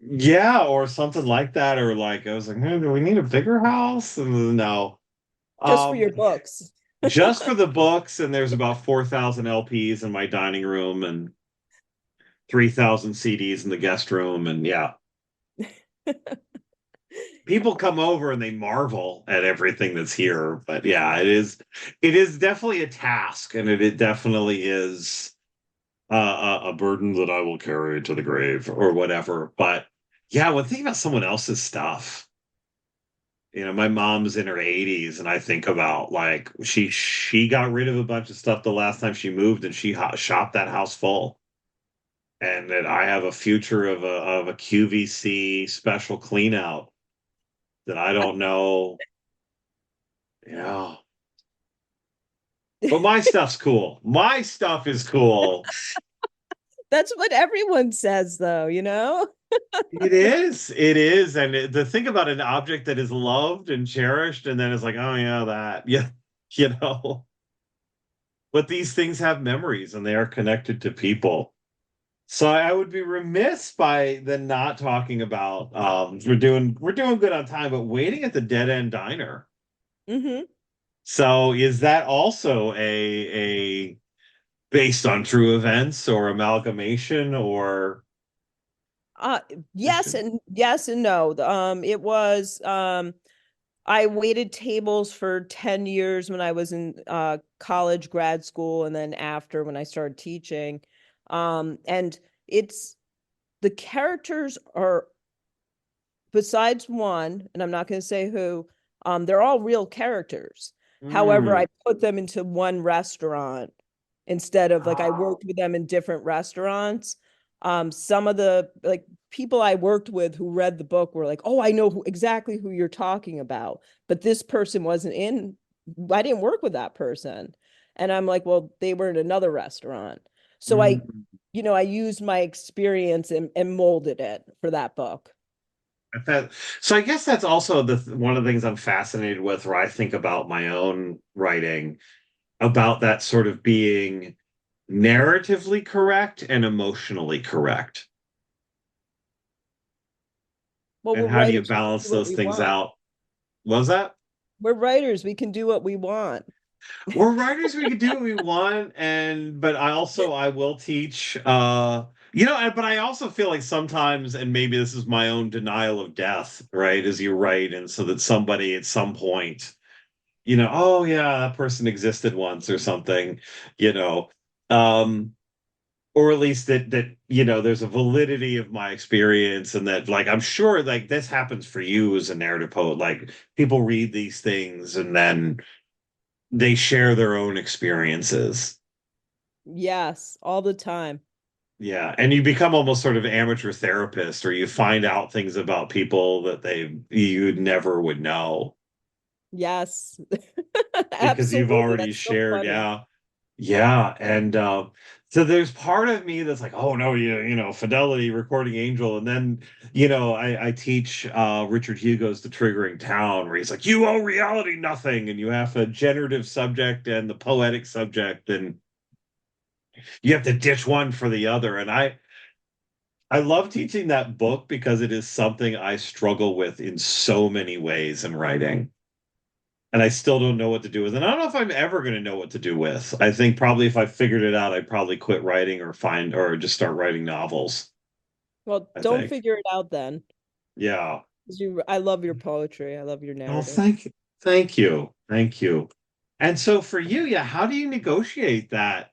[SPEAKER 1] Yeah, or something like that. Or like I was like, do we need a bigger house? And no.
[SPEAKER 2] Just for
[SPEAKER 1] Um,
[SPEAKER 2] your books.
[SPEAKER 1] just for the books, and there's about 4,000 LPs in my dining room and 3,000 CDs in the guest room. And yeah, people come over and they marvel at everything that's here. But yeah, it is definitely a task, and it definitely is a burden that I will carry to the grave or whatever. But yeah, when thinking about someone else's stuff, my mom's in her 80s, and I think about like she got rid of a bunch of stuff the last time she moved, and she shopped that house full. And that I have a future of a QVC special clean out that I don't know. Yeah. But my stuff's cool. My stuff is cool.
[SPEAKER 2] That's what everyone says though.
[SPEAKER 1] It is. It is. And the thing about an object that is loved and cherished, and then it's like, oh yeah, that. Yeah. You know. But these things have memories and they are connected to people. So I would be remiss by then not talking about we're doing good on time, but waiting at the Dead End Diner.
[SPEAKER 2] Hmm.
[SPEAKER 1] So is that also a based on true events or amalgamation or
[SPEAKER 2] Uh,
[SPEAKER 1] fiction?
[SPEAKER 2] yes and no. It was I waited tables for 10 years when I was in college, grad school, and then after when I started teaching. And it's the characters are, besides one, and I'm not going to say who, they're all real characters. However,
[SPEAKER 1] Hmm.
[SPEAKER 2] I put them into one restaurant instead of like I
[SPEAKER 1] Oh.
[SPEAKER 2] worked with them in different restaurants. Some of the like people I worked with who read the book were like, "Oh, I know exactly who you're talking about," but this person wasn't in. I didn't work with that person, and I'm like, "Well, they were in another restaurant." So
[SPEAKER 1] Mm.
[SPEAKER 2] I used my experience and molded it for that book.
[SPEAKER 1] That, so I guess that's also one of the things I'm fascinated with, where I think about my own writing, about that sort of being narratively correct and emotionally correct.
[SPEAKER 2] Well,
[SPEAKER 1] And
[SPEAKER 2] we're
[SPEAKER 1] how do you
[SPEAKER 2] writers, we can
[SPEAKER 1] balance
[SPEAKER 2] do what
[SPEAKER 1] those
[SPEAKER 2] we
[SPEAKER 1] things
[SPEAKER 2] want.
[SPEAKER 1] out? What was that?
[SPEAKER 2] We're writers, we can do what we want.
[SPEAKER 1] We're writers, we can do what we want, and but I will teach but I also feel like sometimes, and maybe this is my own denial of death, right? As you write, and so that somebody at some point, oh yeah, that person existed once or something, you know. Um, or at least that there's a validity of my experience, and that like I'm sure like this happens for you as a narrative poet. Like people read these things and then they share their own experiences.
[SPEAKER 2] Yes, all the time.
[SPEAKER 1] Yeah, and you become almost sort of amateur therapist, or you find out things about people that you never would know
[SPEAKER 2] Yes.
[SPEAKER 1] because you've
[SPEAKER 2] Absolutely.
[SPEAKER 1] already
[SPEAKER 2] That's so
[SPEAKER 1] shared.
[SPEAKER 2] funny.
[SPEAKER 1] Yeah. Yeah, and so there's part of me that's like, oh no, Fidelity, Recording Angel, and then I teach Richard Hugo's The Triggering Town, where he's like, you owe reality nothing, and you have a generative subject and the poetic subject, and you have to ditch one for the other. And I love teaching that book because it is something I struggle with in so many ways in writing. And I still don't know what to do with it. And I don't know if I'm ever going to know what to do with. I think probably if I figured it out, I'd probably quit writing or just start writing novels,
[SPEAKER 2] Well,
[SPEAKER 1] I
[SPEAKER 2] don't
[SPEAKER 1] think.
[SPEAKER 2] figure it out then.
[SPEAKER 1] Yeah.
[SPEAKER 2] 'Cause I love your poetry. I love your
[SPEAKER 1] Oh,
[SPEAKER 2] narrative.
[SPEAKER 1] thank you. Thank you. Thank you. And so for you, yeah, how do you negotiate that,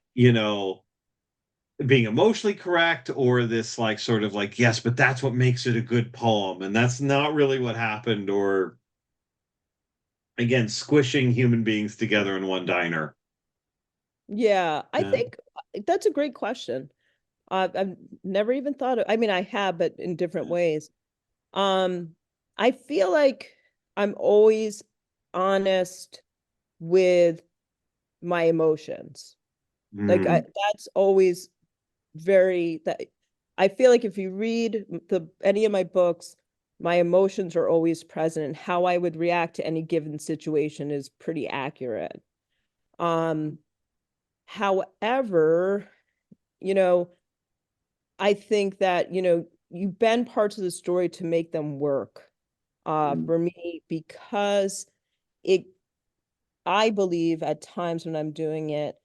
[SPEAKER 1] being emotionally correct, or this like sort of like, yes, but that's what makes it a good poem, and that's not really what happened, or again, squishing human beings together in one diner.
[SPEAKER 2] Yeah, I
[SPEAKER 1] Yeah.
[SPEAKER 2] think that's a great question. I've never even thought of, I mean, I have, but in different ways. Um, I feel like I'm always honest with my emotions. Like
[SPEAKER 1] Mm,
[SPEAKER 2] that's always very that I feel like if you read the any of my books, my emotions are always present and how I would react to any given situation is pretty accurate. Um, However, you know, I think that, you bend parts of the story to make them work.
[SPEAKER 1] mm,
[SPEAKER 2] For me, because it I believe at times when I'm doing it,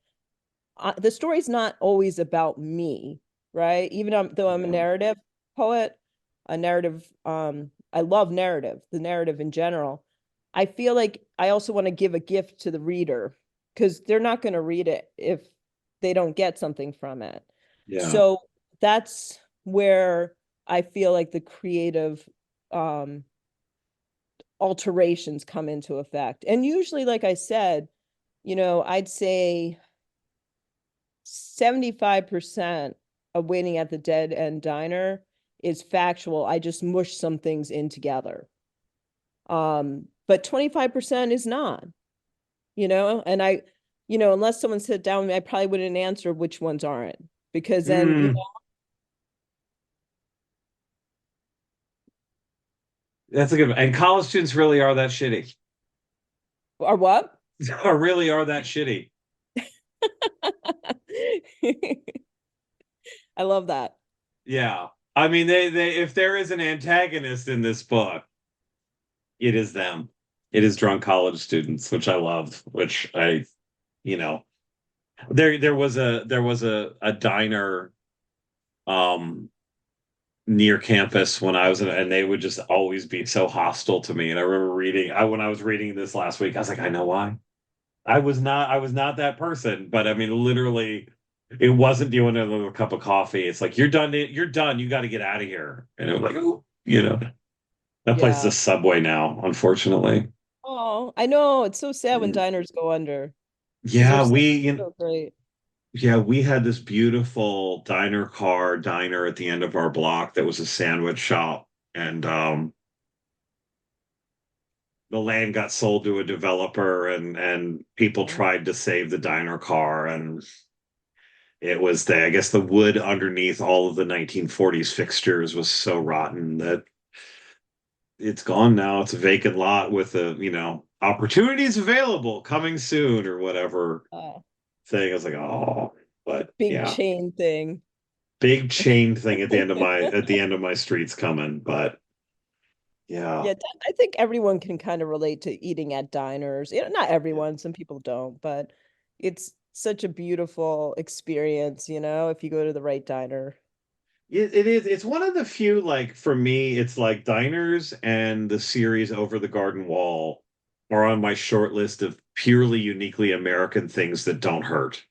[SPEAKER 2] the story's not always about me, right? Even though I'm a
[SPEAKER 1] yeah.
[SPEAKER 2] narrative poet, a narrative, I love narrative, the narrative in general. I feel like I also want to give a gift to the reader because they're not going to read it if they don't get something from it.
[SPEAKER 1] Yeah.
[SPEAKER 2] So that's where I feel like the creative um, alterations come into effect. And usually, like I said, I'd say 75% of Waiting at the Dead End Diner is factual. I just mush some things in together. But 25% is not, and unless someone sat down with me, I probably wouldn't answer which ones aren't because then,
[SPEAKER 1] Mm, that's a good one. And college students really are that shitty.
[SPEAKER 2] or what?
[SPEAKER 1] Or really are that shitty.
[SPEAKER 2] I love that.
[SPEAKER 1] Yeah. I mean, they if there is an antagonist in this book, it is them. It is drunk college students, which I loved, which I, you know, there was a diner um near campus when I was in, and they would just always be so hostile to me. And I remember when I was reading this last week, I was like, I know why. I was not that person, but I mean, literally, it wasn't, do you want another cup of coffee? It's like, you're done, you got to get out of here. And it was like, oh, that place is a
[SPEAKER 2] Yeah.
[SPEAKER 1] Subway now, unfortunately.
[SPEAKER 2] Oh, I know. It's so sad when
[SPEAKER 1] Mm.
[SPEAKER 2] diners go under because they're
[SPEAKER 1] Yeah,
[SPEAKER 2] so great.
[SPEAKER 1] we had this beautiful diner at the end of our block that was a sandwich shop. And the land got sold to a developer, and people
[SPEAKER 2] Oh,
[SPEAKER 1] tried to save the diner car, and it was I guess the wood underneath all of the 1940s fixtures was so rotten that it's gone now. It's a vacant lot with opportunities available coming soon or whatever
[SPEAKER 2] uh,
[SPEAKER 1] thing. I was like, oh, but
[SPEAKER 2] big
[SPEAKER 1] yeah,
[SPEAKER 2] chain thing.
[SPEAKER 1] big chain thing at the end of my street's coming. But yeah,
[SPEAKER 2] Yeah, I think everyone can kind of relate to eating at diners. Not everyone, some people don't, but it's such a beautiful experience, if you go to the right diner.
[SPEAKER 1] it is. It's one of the few, like, for me, it's like diners and the series Over the Garden Wall are on my short list of purely uniquely American things that don't hurt.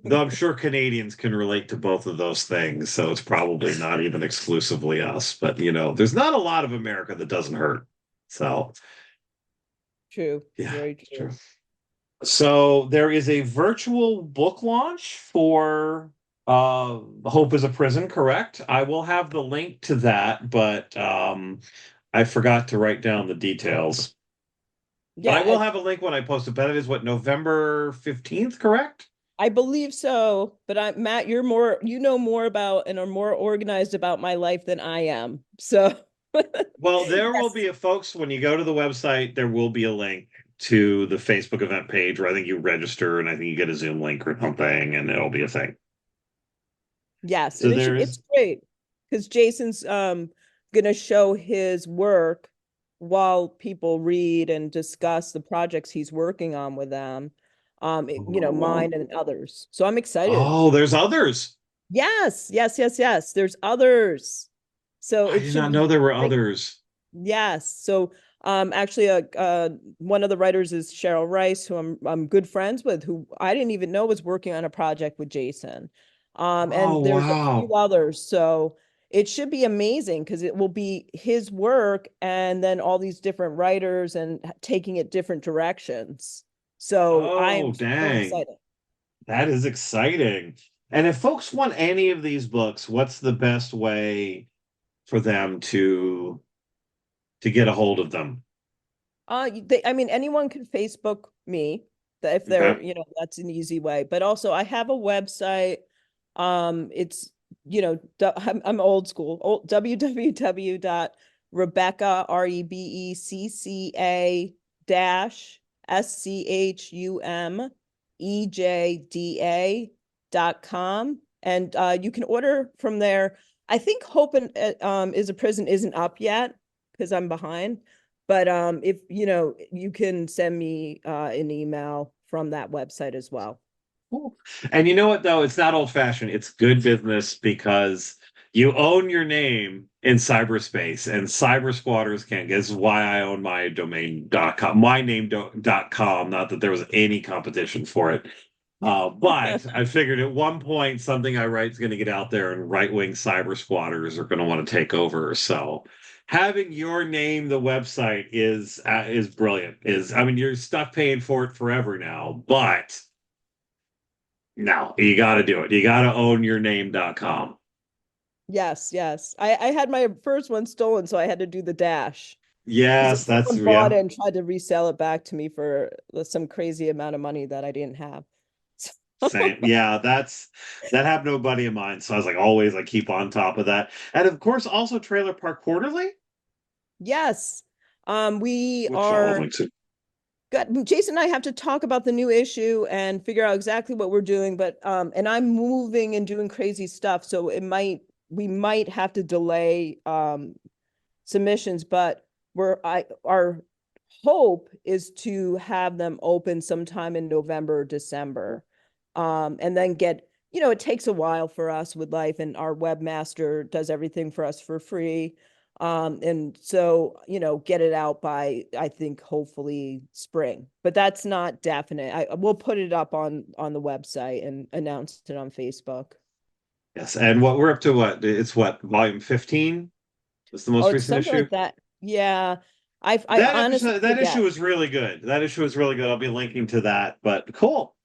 [SPEAKER 1] Though I'm sure Canadians can relate to both of those things, so it's probably not even exclusively us. But there's not a lot of America that doesn't hurt. So
[SPEAKER 2] True,
[SPEAKER 1] yeah,
[SPEAKER 2] very
[SPEAKER 1] it's true.
[SPEAKER 2] true.
[SPEAKER 1] So there is a virtual book launch for Hope is a Prison, correct? I will have the link to that, but I forgot to write down the details. But I
[SPEAKER 2] Yeah,
[SPEAKER 1] will have a link when I post it. But it is what, November 15th, correct?
[SPEAKER 2] I believe so, but Matt, you know more about and are more organized about my life than I am. So,
[SPEAKER 1] Well, there will
[SPEAKER 2] yes,
[SPEAKER 1] be folks, when you go to the website, there will be a link to the Facebook event page where I think you register and I think you get a Zoom link or something, and it'll be a thing.
[SPEAKER 2] yes,
[SPEAKER 1] So
[SPEAKER 2] and
[SPEAKER 1] there
[SPEAKER 2] it's
[SPEAKER 1] is,
[SPEAKER 2] great because Jason's gonna show his work while people read and discuss the projects he's working on with them.
[SPEAKER 1] oh,
[SPEAKER 2] Mine and others. So I'm excited.
[SPEAKER 1] oh, there's others.
[SPEAKER 2] Yes, yes, yes, yes. There's others. So
[SPEAKER 1] I
[SPEAKER 2] it
[SPEAKER 1] did
[SPEAKER 2] should
[SPEAKER 1] not
[SPEAKER 2] be
[SPEAKER 1] know there were
[SPEAKER 2] like,
[SPEAKER 1] others.
[SPEAKER 2] yes. So actually one of the writers is Cheryl Rice, who I'm good friends with, who I didn't even know was working on a project with Jason.
[SPEAKER 1] Oh,
[SPEAKER 2] And there's a few
[SPEAKER 1] wow.
[SPEAKER 2] others. So it should be amazing because it will be his work and then all these different writers and taking it different directions. So I am
[SPEAKER 1] Oh,
[SPEAKER 2] so
[SPEAKER 1] dang.
[SPEAKER 2] excited.
[SPEAKER 1] That is exciting. And if folks want any of these books, what's the best way for them to get a hold of them?
[SPEAKER 2] I mean, anyone can Facebook me if
[SPEAKER 1] Okay.
[SPEAKER 2] that's an easy way. But also, I have a website. It's I'm old school. www.rebecca Rebecca dash schumejda.com, and you can order from there. I think Hope is a Prison isn't up yet because I'm behind. But if you can send me an email from that website as well.
[SPEAKER 1] Cool. And you know what, though? It's not old fashioned. It's good business because you own your name in cyberspace, and cyber squatters can't get. This is why I own my domain.com, myname.com. Not that there was any competition for it. But I figured at one point something I write is going to get out there, and right-wing cyber squatters are going to want to take over. So having your name, the website is brilliant. I mean, you're stuck paying for it forever now, but no, you got to do it. You got to own your name.com.
[SPEAKER 2] Yes, yes. I had my first one stolen, so I had to do the dash because
[SPEAKER 1] Yes, that's,
[SPEAKER 2] someone bought
[SPEAKER 1] yeah,
[SPEAKER 2] it and tried to resell it back to me for some crazy amount of money that I didn't have.
[SPEAKER 1] same. Yeah, that happened to a buddy of mine. So I was like, always, I keep on top of that. And of course, also Trailer Park Quarterly,
[SPEAKER 2] Yes. We
[SPEAKER 1] which I'll
[SPEAKER 2] are
[SPEAKER 1] link to.
[SPEAKER 2] Good. Jason and I have to talk about the new issue and figure out exactly what we're doing, but and I'm moving and doing crazy stuff, so we might have to delay submissions, but our hope is to have them open sometime in November or December. And then it takes a while for us with life, and our webmaster does everything for us for free. And so, get it out by, I think, hopefully spring, but that's not definite. We'll put it up on the website and announce it on Facebook.
[SPEAKER 1] Yes, and what we're up to, it's what, volume 15? That's the
[SPEAKER 2] Oh,
[SPEAKER 1] most
[SPEAKER 2] it's
[SPEAKER 1] recent
[SPEAKER 2] something
[SPEAKER 1] issue.
[SPEAKER 2] like that. Yeah. I
[SPEAKER 1] That
[SPEAKER 2] honestly
[SPEAKER 1] episode, that issue
[SPEAKER 2] forget.
[SPEAKER 1] was really good. That issue was really good. I'll be linking to that, but cool.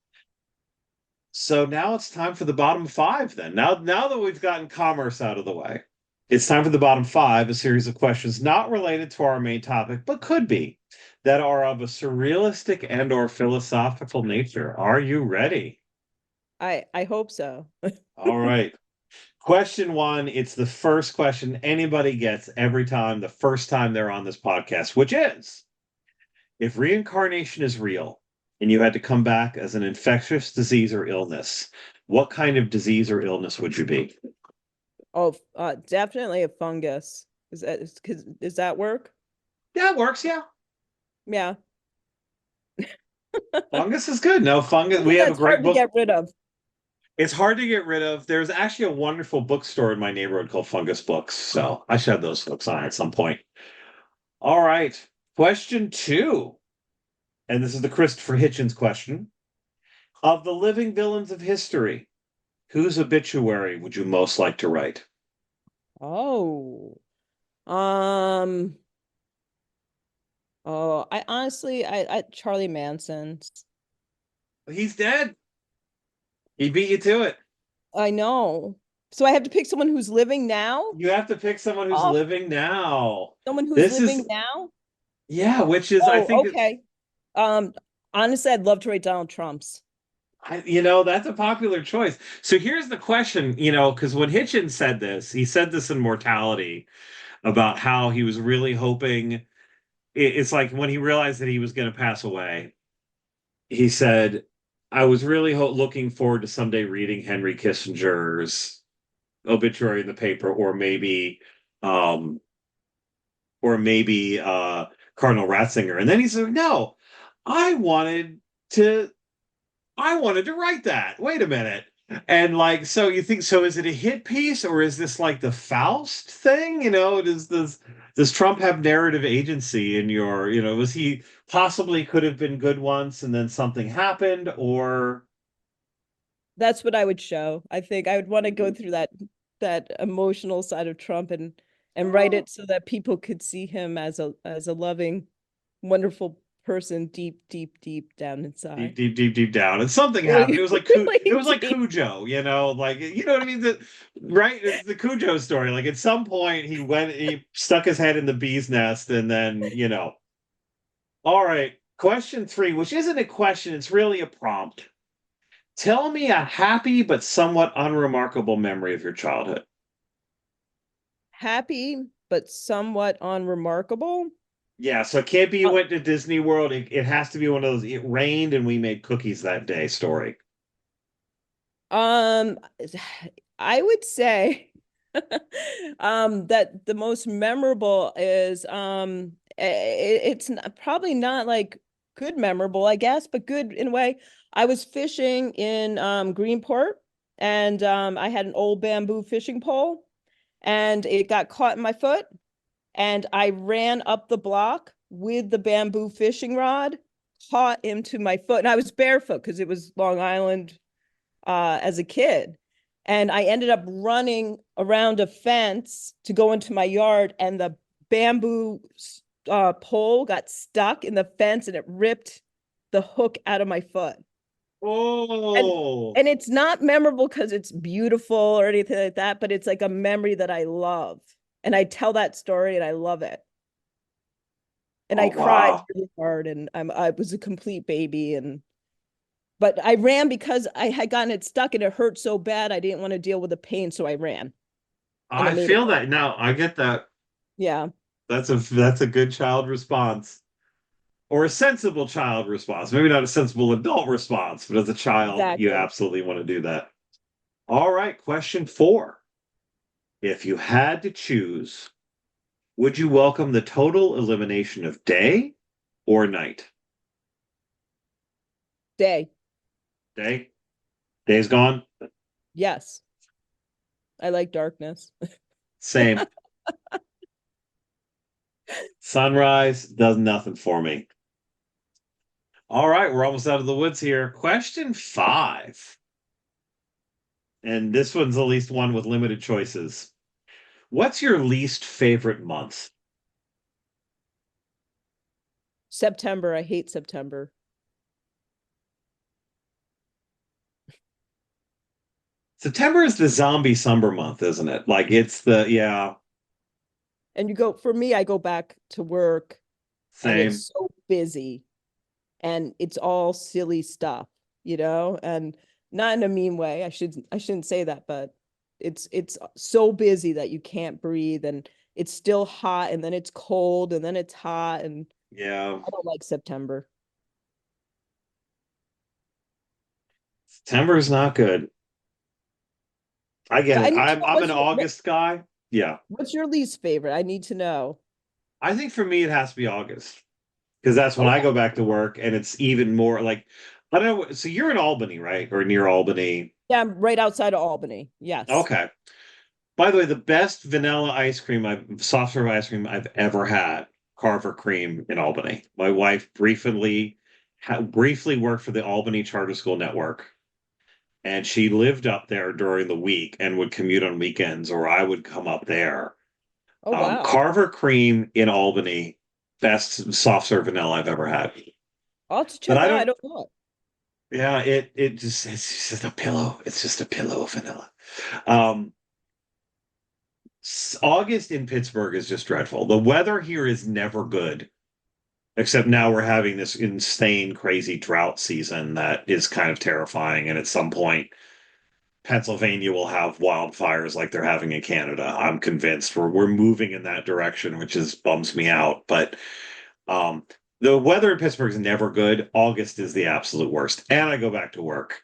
[SPEAKER 1] So now it's time for the bottom five then. Now that we've gotten commerce out of the way, it's time for the bottom five, a series of questions not related to our main topic, but could be, that are of a surrealistic and or philosophical nature. Are you ready?
[SPEAKER 2] I hope so.
[SPEAKER 1] All right. Question one, it's the first question anybody gets every time, the first time they're on this podcast, which is, if reincarnation is real and you had to come back as an infectious disease or illness, what kind of disease or illness would you be?
[SPEAKER 2] Oh, definitely a fungus. Is that work?
[SPEAKER 1] Yeah, it works. Yeah.
[SPEAKER 2] Yeah.
[SPEAKER 1] Fungus is good. No, fungus. We
[SPEAKER 2] Something
[SPEAKER 1] have a
[SPEAKER 2] that's
[SPEAKER 1] great
[SPEAKER 2] hard to
[SPEAKER 1] book.
[SPEAKER 2] get rid of.
[SPEAKER 1] It's hard to get rid of. There's actually a wonderful bookstore in my neighborhood called Fungus Books. So I should have those books on at some point. All right. Question two. And this is the Christopher Hitchens question. Of the living villains of history, whose obituary would you most like to write?
[SPEAKER 2] Oh. Um, I honestly, I Charlie Manson's.
[SPEAKER 1] He's dead. He beat you to it.
[SPEAKER 2] I know. So I have to pick someone who's living now?
[SPEAKER 1] You have to pick someone who's
[SPEAKER 2] Oh,
[SPEAKER 1] living now.
[SPEAKER 2] someone who's
[SPEAKER 1] This
[SPEAKER 2] living
[SPEAKER 1] is,
[SPEAKER 2] now?
[SPEAKER 1] yeah, which is, I
[SPEAKER 2] Oh,
[SPEAKER 1] think,
[SPEAKER 2] okay. Um, Honestly, I'd love to write Donald Trump's.
[SPEAKER 1] that's a popular choice. So here's the question, because when Hitchens said this, he said this in Mortality about how he was really hoping. It's like when he realized that he was going to pass away, he said, I was really looking forward to someday reading Henry Kissinger's obituary in the paper, um, or maybe Cardinal Ratzinger. And then he said, no, I wanted to I wanted to write that. Wait a minute. And like, so you think, so is it a hit piece or is this like the Faust thing? Does Trump have narrative agency in was he possibly could have been good once and then something happened, or
[SPEAKER 2] That's what I would show. I think I would want to go through that emotional side of Trump and write
[SPEAKER 1] oh,
[SPEAKER 2] it so that people could see him as a loving, wonderful person deep, deep, deep down
[SPEAKER 1] deep,
[SPEAKER 2] inside.
[SPEAKER 1] deep, deep, deep down. And something happened.
[SPEAKER 2] Really,
[SPEAKER 1] It was like it
[SPEAKER 2] really
[SPEAKER 1] was like
[SPEAKER 2] deep.
[SPEAKER 1] Cujo, like you know what I mean? Right? It's the Cujo story. Like at some point he stuck his head in the bee's nest and then. All right. Question three, which isn't a question, it's really a prompt. Tell me a happy but somewhat unremarkable memory of your childhood.
[SPEAKER 2] Happy, but somewhat unremarkable.
[SPEAKER 1] Yeah, so it can't be you
[SPEAKER 2] Uh,
[SPEAKER 1] went to Disney World. It has to be one of those, it rained and we made cookies that day story.
[SPEAKER 2] Um, I would say that the most memorable is it's probably not like good memorable, I guess, but good in a way. I was fishing in Greenport, and I had an old bamboo fishing pole, and it got caught in my foot, and I ran up the block with the bamboo fishing rod caught into my foot, and I was barefoot because it was Long Island as a kid. And I ended up running around a fence to go into my yard, and the bamboo pole got stuck in the fence and it ripped the hook out of my foot. And
[SPEAKER 1] Oh,
[SPEAKER 2] and it's not memorable because it's beautiful or anything like that, but it's like a memory that I love. And I tell that story and I love it. And
[SPEAKER 1] oh
[SPEAKER 2] I cried
[SPEAKER 1] wow.
[SPEAKER 2] really hard, and I was a complete baby, and but I ran because I had gotten it stuck and it hurt so bad I didn't want to deal with the pain, so I ran and it
[SPEAKER 1] I
[SPEAKER 2] made it
[SPEAKER 1] feel
[SPEAKER 2] work.
[SPEAKER 1] that now. I get that.
[SPEAKER 2] Yeah.
[SPEAKER 1] That's a good child response. or a sensible child response. Maybe not a sensible adult response, but as a child, you
[SPEAKER 2] Exactly.
[SPEAKER 1] absolutely want to do that. All right, question 4. If you had to choose, would you welcome the total elimination of day or night?
[SPEAKER 2] Day.
[SPEAKER 1] Day? Day's gone?
[SPEAKER 2] Yes. I like darkness.
[SPEAKER 1] Same. Sunrise does nothing for me. All right, we're almost out of the woods here. Question 5. And this one's at least one with limited choices. What's your least favorite month?
[SPEAKER 2] September. I hate September.
[SPEAKER 1] September is the zombie summer month, isn't it? Like it's the, yeah,
[SPEAKER 2] And for me, I go back to work and
[SPEAKER 1] same.
[SPEAKER 2] it's so busy and it's all silly stuff, and not in a mean way. I shouldn't say that, but it's so busy that you can't breathe and it's still hot and then it's cold and then it's hot and
[SPEAKER 1] Yeah.
[SPEAKER 2] I don't like September.
[SPEAKER 1] September is not good. I get
[SPEAKER 2] So I
[SPEAKER 1] it.
[SPEAKER 2] need to know
[SPEAKER 1] I'm an August guy. Yeah.
[SPEAKER 2] what's your least favorite? I need to know.
[SPEAKER 1] I think for me it has to be August because that's when I
[SPEAKER 2] Okay.
[SPEAKER 1] go back to work and it's even more like I don't know. So you're in Albany, right? Or near Albany.
[SPEAKER 2] Yeah, I'm right outside of Albany. Yes.
[SPEAKER 1] Okay. By the way, the best vanilla ice cream soft serve ice cream I've ever had, Carver Cream in Albany. My wife briefly worked for the Albany Charter School Network, and she lived up there during the week and would commute on weekends, or I would come up there.
[SPEAKER 2] Oh, wow.
[SPEAKER 1] Carver Cream in Albany, best soft serve vanilla I've ever had.
[SPEAKER 2] I'll have to
[SPEAKER 1] But
[SPEAKER 2] check
[SPEAKER 1] I
[SPEAKER 2] it out. I
[SPEAKER 1] don't.
[SPEAKER 2] don't know.
[SPEAKER 1] Yeah, it's just a pillow. It's just a pillow of vanilla. Um, August in Pittsburgh is just dreadful. The weather here is never good, except now we're having this insane, crazy drought season that is kind of terrifying. And at some point, Pennsylvania will have wildfires like they're having in Canada. I'm convinced we're moving in that direction, which is bums me out. But um, the weather in Pittsburgh is never good. August is the absolute worst, and I go back to work.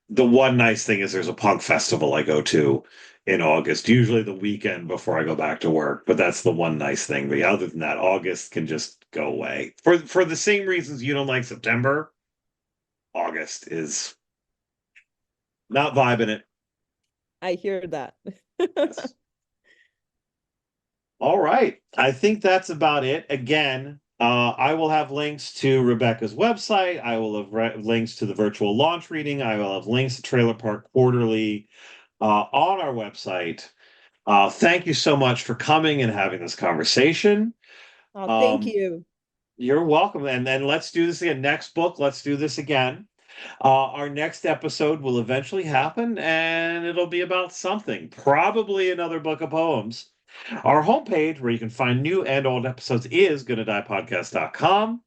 [SPEAKER 1] The one nice thing is there's a punk festival I go to in August, usually the weekend before I go back to work. But that's the one nice thing. But other than that, August can just go away for the same reasons you don't like September. August is not vibing it.
[SPEAKER 2] I hear that.
[SPEAKER 1] Yes. All right. I think that's about it. Again, I will have links to Rebecca's website. I will have links to the virtual launch reading. I will have links to Trailer Park Quarterly on our website. Thank you so much for coming and having this conversation.
[SPEAKER 2] Oh, thank
[SPEAKER 1] Um,
[SPEAKER 2] you.
[SPEAKER 1] you're welcome. And then let's do this again. Next book, let's do this again. Our next episode will eventually happen, and it'll be about something, probably another book of poems. Our homepage, where you can find new and old episodes, is gonnadiepodcast.com.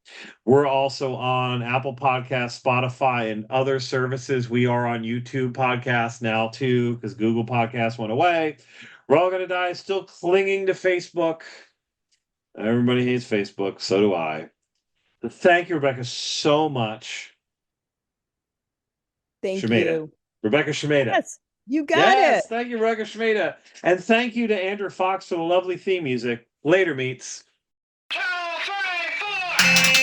[SPEAKER 1] We're also on Apple Podcasts, Spotify, and other services. We are on YouTube Podcasts now, too, because Google Podcasts went away. We're All Gonna Die is still clinging to Facebook. Everybody hates Facebook. So do I. But thank you, Rebecca, so much.
[SPEAKER 2] Thank
[SPEAKER 1] Shemeda.
[SPEAKER 2] you.
[SPEAKER 1] Rebecca Shemeda.
[SPEAKER 2] Yes, you got it.
[SPEAKER 1] Yes, thank you, Rebecca Shemeda. And thank you to Andrew Fox for the lovely theme music. Later, meets.
[SPEAKER 3] 2, 3, 4.